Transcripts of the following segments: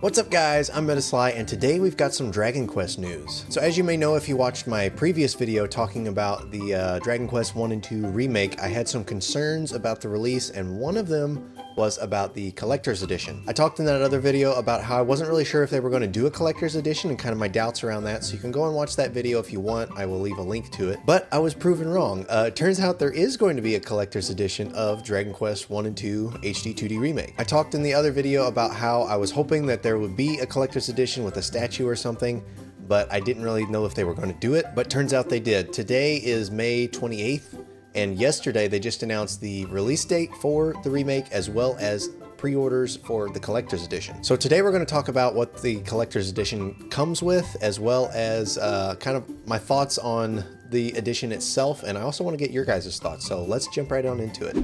What's up guys, I'm Metasly and today we've got some Dragon Quest news. So as you may know if you watched my previous video talking about the Dragon Quest 1 and 2 remake, I had some concerns about the release and one of them was about the collector's edition. I talked in that other video about how I wasn't really sure if they were going to do a collector's edition and kind of my doubts around that, so you can go and watch that video if you want. I will leave a link to it. But I was proven wrong. It turns out there is going to be a collector's edition of Dragon Quest 1 and 2 HD2D Remake. I talked in the other video about how I was hoping that there would be a collector's edition with a statue or something, but I didn't really know if they were going to do it, but turns out they did. Today is May 28th. And yesterday they just announced the release date for the remake as well as pre-orders for the collector's edition. So today we're going to talk about what the collector's edition comes with, as well as kind of my thoughts on the edition itself, and I also want to get your guys' thoughts, so let's jump right on into it.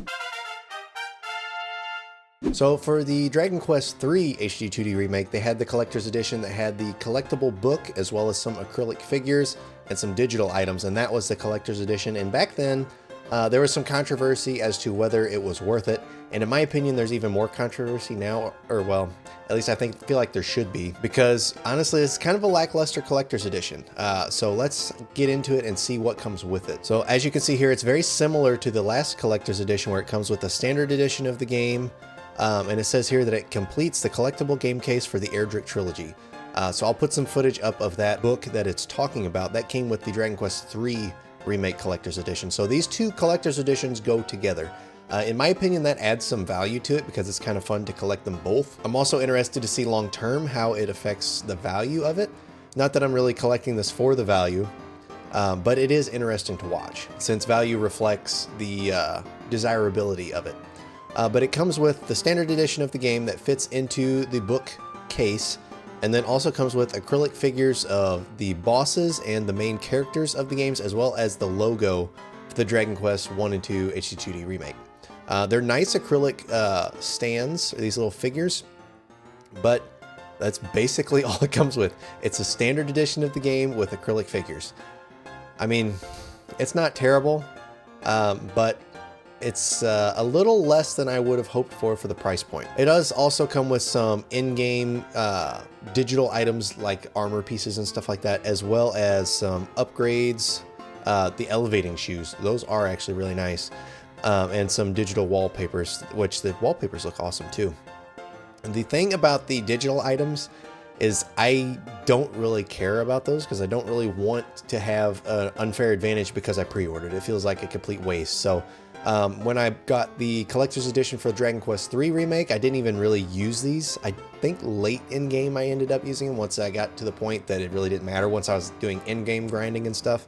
So for the Dragon Quest 3 HD2D Remake, they had the collector's edition that had the collectible book as well as some acrylic figures and some digital items, and that was the collector's edition. And back then there was some controversy as to whether it was worth it, and in my opinion there's even more controversy now, or well, at least I feel like there should be, because honestly it's kind of a lackluster collector's edition. So let's get into it and see what comes with it. So as you can see here, it's very similar to the last collector's edition where it comes with a standard edition of the game, and it says here that it completes the collectible game case for the Erdrick trilogy. So I'll put some footage up of that book that it's talking about. That came with the Dragon Quest 3 Remake Collector's Edition. So these two Collector's Editions go together. In my opinion, that adds some value to it because it's kind of fun to collect them both. I'm also interested to see long term how it affects the value of it. Not that I'm really collecting this for the value, but it is interesting to watch since value reflects the desirability of it. But it comes with the standard edition of the game that fits into the book case, and then also comes with acrylic figures of the bosses and the main characters of the games, as well as the logo for the Dragon Quest 1 and 2 HD2D Remake. They're nice acrylic stands, these little figures, but that's basically all it comes with. It's a standard edition of the game with acrylic figures. I mean, it's not terrible, but it's a little less than I would have hoped for the price point. It does also come with some in-game digital items like armor pieces and stuff like that, as well as some upgrades, the elevating shoes. Those are actually really nice, and some digital wallpapers, which the wallpapers look awesome too. And the thing about the digital items is I don't really care about those because I don't really want to have an unfair advantage because I pre-ordered. It feels like a complete waste. So when I got the collector's edition for Dragon Quest 3 Remake, I didn't even really use these. I think late in game I ended up using them once I got to the point that it really didn't matter once I was doing in-game grinding and stuff.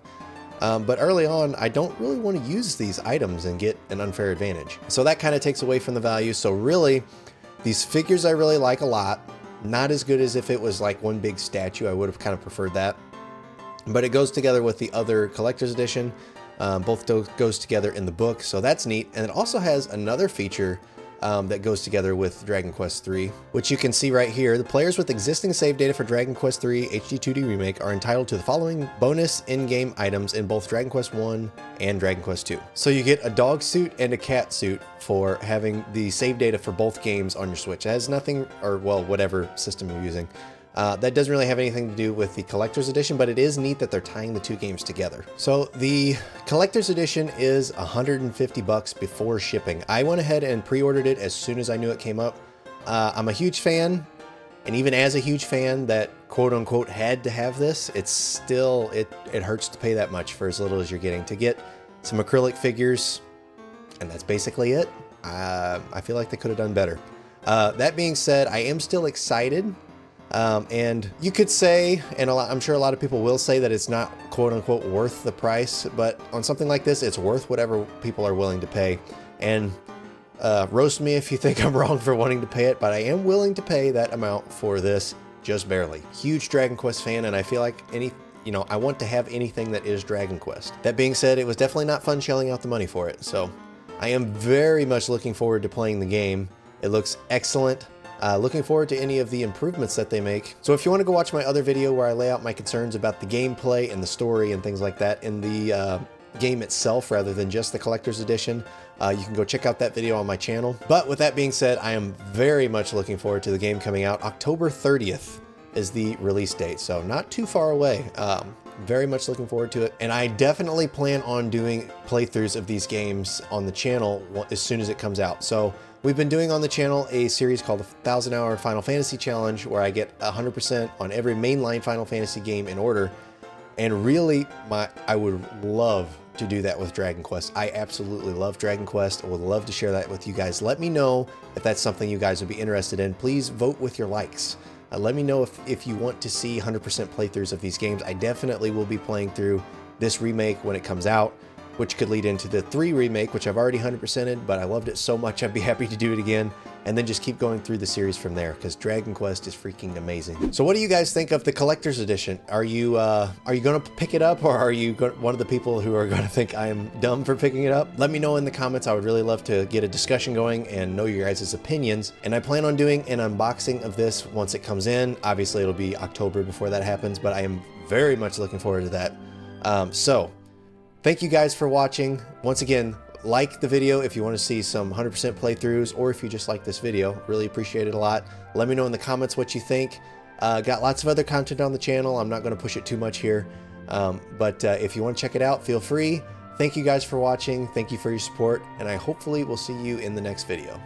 But early on, I don't really want to use these items and get an unfair advantage. So that kind of takes away from the value. So really, these figures I really like a lot. Not as good as if it was like one big statue. I would have kind of preferred that. But it goes together with the other collector's edition. Both goes together in the book, so that's neat. And it also has another feature that goes together with Dragon Quest 3, which you can see right here. The players with existing save data for Dragon Quest 3 HD2D Remake are entitled to the following bonus in-game items in both Dragon Quest 1 and Dragon Quest 2. So you get a dog suit and a cat suit for having the save data for both games on your Switch. It has nothing, or well, whatever system you're using. That doesn't really have anything to do with the collector's edition, but it is neat that they're tying the two games together. So the collector's edition is $150 before shipping. I went ahead and pre-ordered it as soon as I knew it came up. I'm a huge fan, and even as a huge fan that quote unquote had to have this, it's still, it hurts to pay that much for as little as you're getting. To get some acrylic figures, and that's basically it. I feel like they could have done better. That being said, I am still excited. And you could say, and I'm sure a lot of people will say, that it's not quote unquote worth the price, but on something like this, it's worth whatever people are willing to pay. And roast me if you think I'm wrong for wanting to pay it, but I am willing to pay that amount for this, just barely. Huge Dragon Quest fan, and I feel like I want to have anything that is Dragon Quest. That being said, it was definitely not fun shelling out the money for it, so I am very much looking forward to playing the game. It looks excellent. Looking forward to any of the improvements that they make. So if you want to go watch my other video where I lay out my concerns about the gameplay and the story and things like that in the game itself rather than just the collector's edition, You can go check out that video on my channel. But with that being said, I am very much looking forward to the game coming out. October 30th is the release date, so not too far away. Very much looking forward to it. And I definitely plan on doing playthroughs of these games on the channel as soon as it comes out. So we've been doing on the channel a series called the 1000 Hour Final Fantasy Challenge, where I get 100% on every mainline Final Fantasy game in order. And really, I would love to do that with Dragon Quest. I absolutely love Dragon Quest. I would love to share that with you guys. Let me know if that's something you guys would be interested in. Please vote with your likes. Let me know if you want to see 100% playthroughs of these games. I definitely will be playing through this remake when it comes out, which could lead into the 3 remake, which I've already 100%ed, but I loved it so much I'd be happy to do it again, and then just keep going through the series from there, because Dragon Quest is freaking amazing. So what do you guys think of the collector's edition? Are you going to pick it up, or are you one of the people who are going to think I'm dumb for picking it up? Let me know in the comments. I would really love to get a discussion going and know your guys' opinions. And I plan on doing an unboxing of this once it comes in. Obviously, it'll be October before that happens, but I am very much looking forward to that. So thank you guys for watching. Once again, like the video if you want to see some 100% playthroughs, or if you just like this video. Really appreciate it a lot. Let me know in the comments what you think. Got lots of other content on the channel. I'm not going to push it too much here. But if you want to check it out, feel free. Thank you guys for watching. Thank you for your support, and I hopefully will see you in the next video.